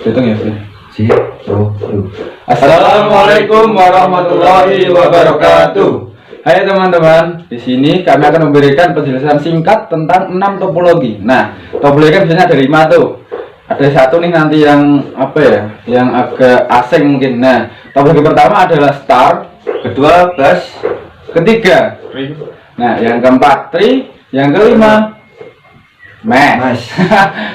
Hitung ya, Vin. Assalamualaikum warahmatullahi wabarakatuh. Hai teman-teman, di sini kami akan memberikan penjelasan singkat tentang 6 topologi. Nah, topologi kan biasanya ada 5 tuh. Ada satu nih nanti yang apa ya, yang agak asing mungkin. Nah, topologi pertama adalah star, kedua bus, ketiga Ring. nah yang keempat tree, yang kelima mesh.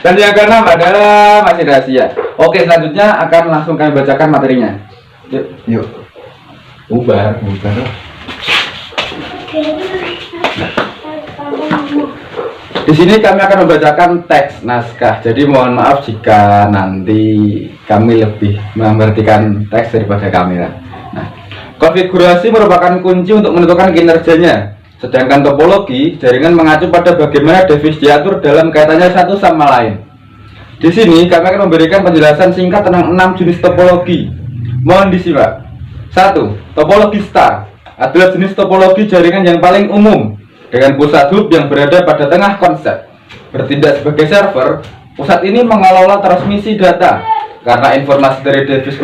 Dan yang keenam adalah masih rahasia. Oke, selanjutnya akan langsung kami bacakan materinya. Yuk. Bubar. Di sini kami akan membacakan teks naskah. Jadi mohon maaf jika nanti kami lebih memperhatikan teks daripada kamera. Nah, konfigurasi merupakan kunci untuk menentukan kinerjanya. Sedangkan topologi jaringan mengacu pada bagaimana device diatur dalam kaitannya satu sama lain. Di sini kami akan memberikan penjelasan singkat tentang 6 jenis topologi. Mohon disimak. 1. Topologi star adalah jenis topologi jaringan yang paling umum dengan pusat hub yang berada pada tengah konsep. Bertindak sebagai server, pusat ini mengelola transmisi data karena informasi dari device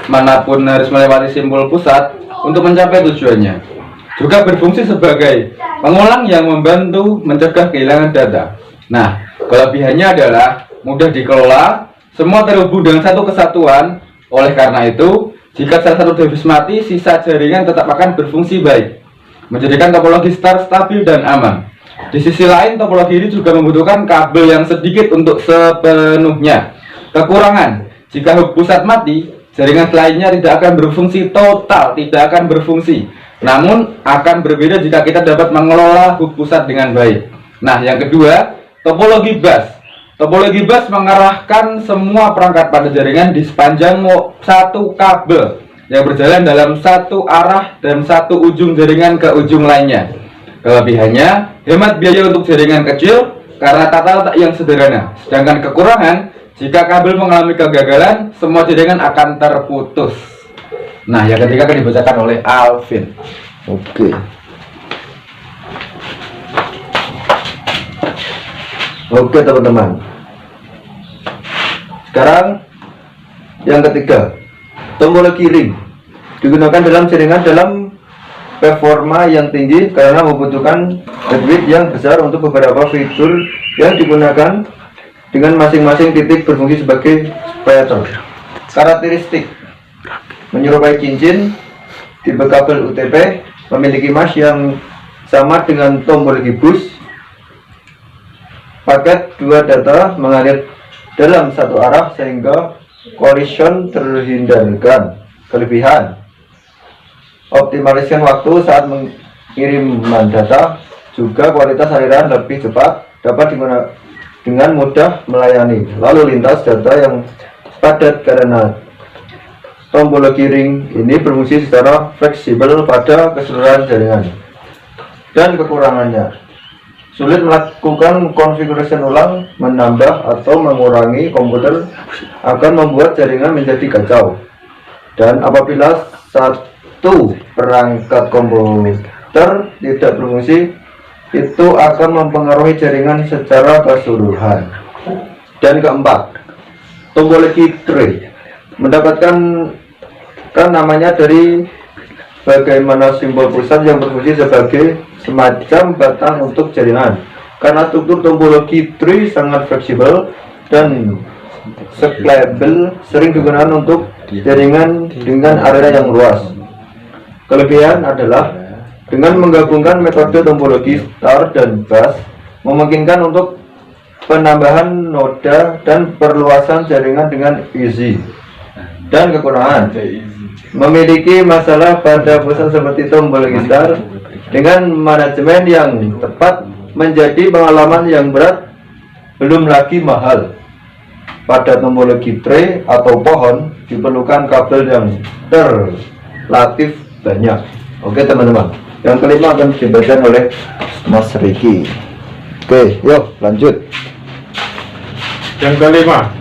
manapun harus melewati simbol pusat untuk mencapai tujuannya. Juga berfungsi sebagai pengulang yang membantu mencegah kehilangan data. Nah, kelebihannya adalah mudah dikelola, semua terhubung dengan satu kesatuan. Oleh karena itu, jika salah satu device mati, sisa jaringan tetap akan berfungsi baik, menjadikan topologi star stabil dan aman. Di sisi lain, topologi ini juga membutuhkan kabel yang sedikit untuk sepenuhnya. Kekurangan, jika hub pusat mati, jaringan lainnya tidak akan berfungsi total, tidak akan berfungsi. Namun akan berbeda jika kita dapat mengelola hub pusat dengan baik. Nah, yang kedua, topologi bus. Topologi bus mengarahkan semua perangkat pada jaringan di sepanjang satu kabel yang berjalan dalam satu arah dan satu ujung jaringan ke ujung lainnya. Kelebihannya, hemat biaya untuk jaringan kecil karena tata letak yang sederhana. Sedangkan kekurangan, jika kabel mengalami kegagalan, semua jaringan akan terputus. Nah, yang ketiga akan dibacakan oleh Alvin. Oke. Oke teman-teman. Sekarang yang ketiga, topologi ring digunakan dalam jaringan dalam performa yang tinggi karena membutuhkan bandwidth yang besar untuk beberapa fitur yang digunakan dengan masing-masing titik berfungsi sebagai separator. Karakteristik menyerupai cincin, tipe kabel UTP, memiliki mesh yang sama dengan topologi bus. Paket dua data mengalir dalam satu arah sehingga collision terhindarkan. Kelebihan, optimalisasi waktu saat mengiriman data, juga kualitas aliran lebih cepat, dapat digunakan dengan mudah melayani lalu lintas data yang padat karena topologi ring ini berfungsi secara fleksibel pada keseluruhan jaringan. Dan kekurangannya, sulit melakukan konfigurasi ulang, menambah atau mengurangi komputer akan membuat jaringan menjadi kacau. Dan apabila satu perangkat komputer tidak berfungsi, itu akan mempengaruhi jaringan secara keseluruhan. Dan keempat, topologi tree mendapatkan namanya dari bagaimana simbol pusat yang berfungsi sebagai semacam batang untuk jaringan. Karena struktur topologi tree sangat fleksibel dan scalable, sering digunakan untuk jaringan dengan area yang luas. Kelebihan adalah dengan menggabungkan metode topologi star dan bus, memungkinkan untuk penambahan noda dan perluasan jaringan dengan easy. Dan kekurangan, memiliki masalah pada pusat seperti topologi star dengan manajemen yang tepat menjadi pengalaman yang berat, belum lagi mahal. Pada topologi tree atau pohon diperlukan kabel yang relatif banyak. Oke teman-teman, yang kelima akan dibacakan oleh Mas Riki. Oke, yuk lanjut. Yang kelima,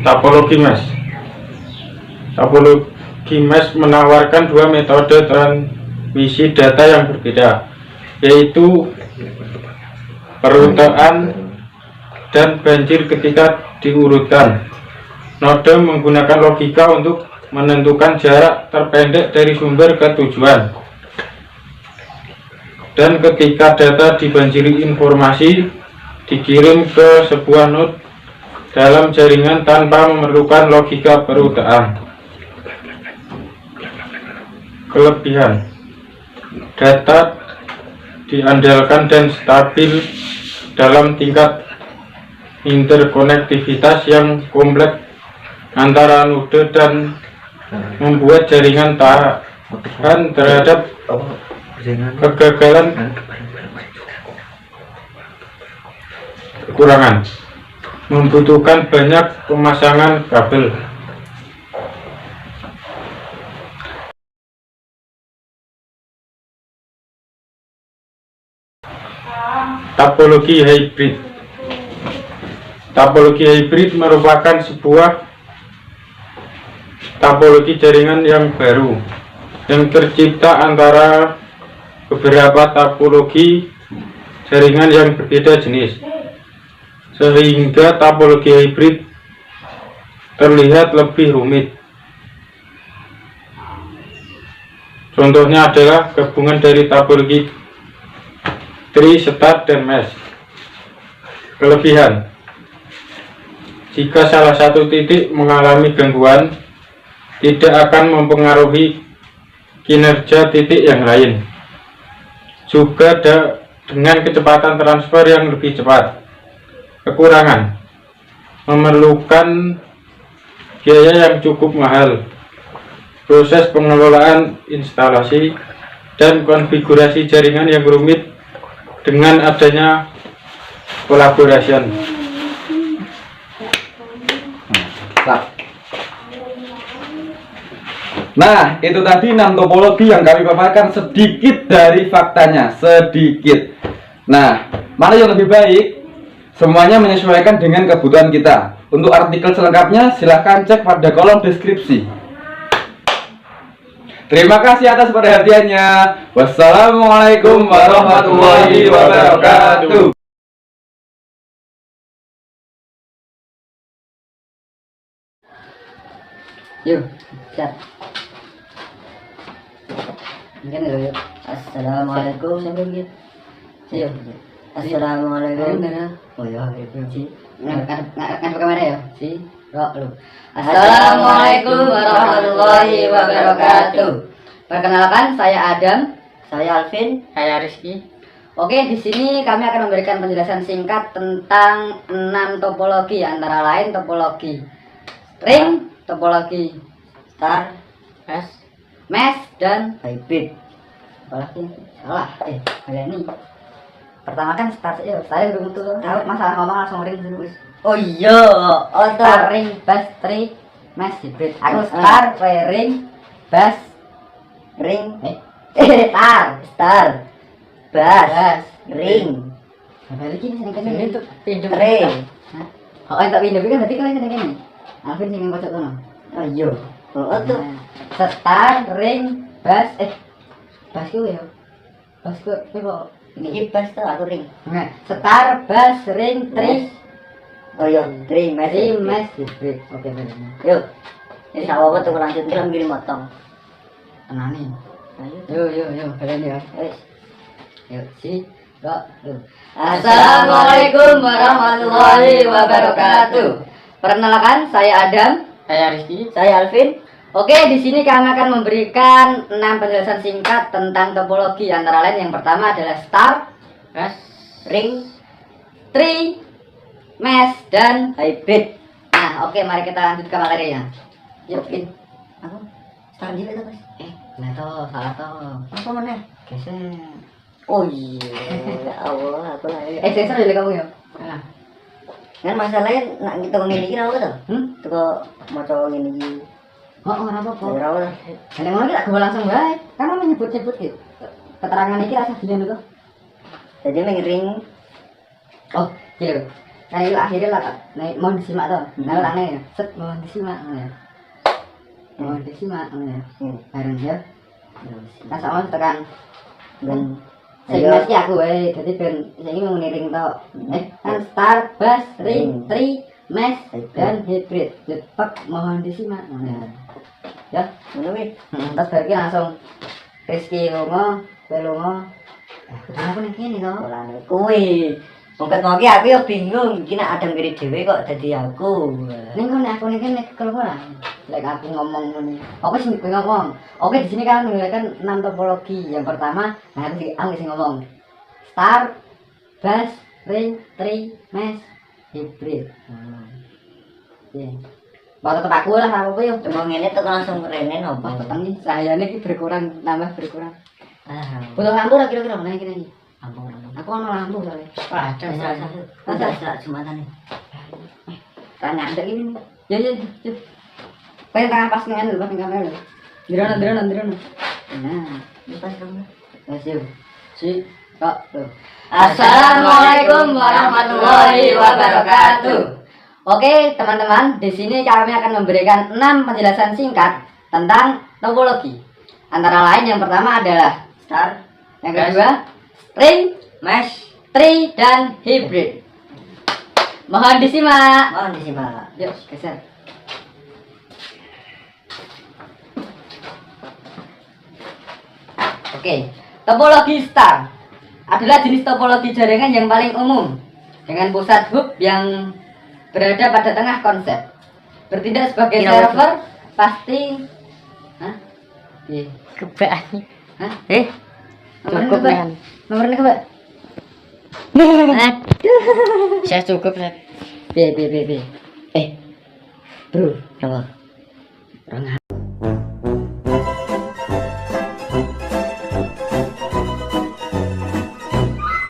topologi mesh. Topologi mesh menawarkan dua metode transmisi data yang berbeda, yaitu perutaan dan banjir ketika diurutkan. Node menggunakan logika untuk menentukan jarak terpendek dari sumber ke tujuan. Dan ketika data dibanjiri informasi, dikirim ke sebuah node dalam jaringan tanpa memerlukan logika perutaan. Kelebihan: data diandalkan dan stabil dalam tingkat interkonektivitas yang kompleks antara node dan membuat jaringan tahan terhadap kegagalan. Kekurangan: membutuhkan banyak pemasangan kabel. Topologi hybrid. Topologi hybrid merupakan sebuah topologi jaringan yang baru yang tercipta antara beberapa topologi jaringan yang berbeda jenis, sehingga topologi hybrid terlihat lebih rumit. Contohnya adalah gabungan dari topologi tree, star, dan mesh. Kelebihan: jika salah satu titik mengalami gangguan, tidak akan mempengaruhi kinerja titik yang lain. Juga dengan kecepatan transfer yang lebih cepat. Kekurangan: memerlukan biaya yang cukup mahal, proses pengelolaan instalasi, dan konfigurasi jaringan yang rumit dengan adanya collaboration. Nah, itu tadi 6 topologi yang kami paparkan, sedikit dari faktanya, sedikit. Nah, mana yang lebih baik? Semuanya menyesuaikan dengan kebutuhan kita. Untuk artikel selengkapnya silahkan cek pada kolom deskripsi. Terima kasih atas perhatiannya. Wassalamualaikum warahmatullahi wabarakatuh. Yuk, siap. Mungkin dulu yuk. Assalamualaikum sampai gitu. Yuk. Assalamualaikum. Oh ya, itu sih. Nggak pakai kamera ya? Si, rock lu. Assalamualaikum warahmatullahi wabarakatuh. Perkenalkan, saya Adam, saya Alvin, saya Rizky. Oke, di sini kami akan memberikan penjelasan singkat tentang 6 topologi, antara lain topologi ring, topologi star, mesh, dan hybrid. Apalagi salah, kalian ini. Pertama kan star, saya belum tahu masalah ngomong langsung ring dulu. Oh iya, star, ring, bass, tree, mesh, hybrid. Aku star, ring, bass, ring, star, bass, ring. Balik ini sini itu pinjam ring. Oh, tak pinjam kan berarti kalian sini. Alvin sing pojok kono. Oh iya. Oh tuh. Star, ring, bass, bass ku ya. Bass ku kok ini bass tuh aku ring. Nah, star, bass, ring, tree. Oh iya, tree, mesh, hybrid. Oke, bener. Yuk. Ini apa tuh lanjut kita ambil motong. Tenane. Ayo. Yuk, kalian ya. Yuk, si. Assalamualaikum warahmatullahi wabarakatuh. Perkenalkan, saya Adam, saya Rizky, saya Alvin. Oke, di sini kami akan memberikan 6 penjelasan singkat tentang topologi, antara lain yang pertama adalah star, ring, tree, mesh, dan hybrid. Nah, oke, mari kita lanjut ke materinya. Yuk, Vin. Aku star gitu itu, Mas. Nah, toh, salah toh. Apa mana? Geser. Oh iya, Allah, aku lah. Sensor dari kamu ya. Nah. Kan masalahnya nak kita ngene iki apa to? Teko maca ngene iki. Ora apa-apa. Ora apa. Nek ngono iki tak gowo langsung wae. Kamu menyebut-nyebut gitu. Keterangan iki rasa dene lho. Jadi ring. Oh, gitu. Nah, itu akhirnya lah. Nah, mau disimak to. Nah, lah ya. Set mau disimak ya. Mau disimak ya. Bareng ya. Nah, sama tekan. Dan saya masih aku jadi ben saya ini mau ring to kan star, bass, ring, tree, mesh, dan hybrid. Cepat mohon disimak. Ya, ngono kuwi. Terus bagi langsung Rizky lunga, kowe lunga. Aku ning kene kok. Ora kuwi. Mungkin ngoki aku ya bingung, iki nek Adam kiri dhewe kok dadi aku. Ning kok nek aku ning kene keluar. Lek aku ngomong ngene. Apa sing kowe ngomong? Oke, di sini kan menggunakan 6 topologi. Yang pertama, nah aku sing ngomong. Star, bass, ring, tree, mesh, hybrid. Iya. Baru tetep aku lah apa yo. Cuma ngene tuh langsung rene nopo. Peteng sayane iki berkurang, nambah berkurang. Butuh lampu lah kira-kira mana kira iki? Ampun. Aku ono lampu soalnya. Ada Jumatane. Tanya ada ini. Ya. Pengen tengah pas dengan pas kamera lho. Dirono. Nah, Pas dong. kasih. Si, kok tuh. Assalamualaikum warahmatullahi wabarakatuh. Oke, teman-teman, di sini kami akan memberikan 6 penjelasan singkat tentang topologi. Antara lain yang pertama adalah Star, yang kedua ring, mesh, tree, dan hybrid. Mohon disimak. mohon disimak. Yuk, geser. Oke, topologi star adalah jenis topologi jaringan yang paling umum dengan pusat hub yang berada pada tengah konsep. Bertindak sebagai Kira-kira. server pasti. Hah? Iya. Kebean. Hah? Cukup, Nomornya kan? Nomornya coba. Saya cukup, Sep. B. Bro, Apa? orang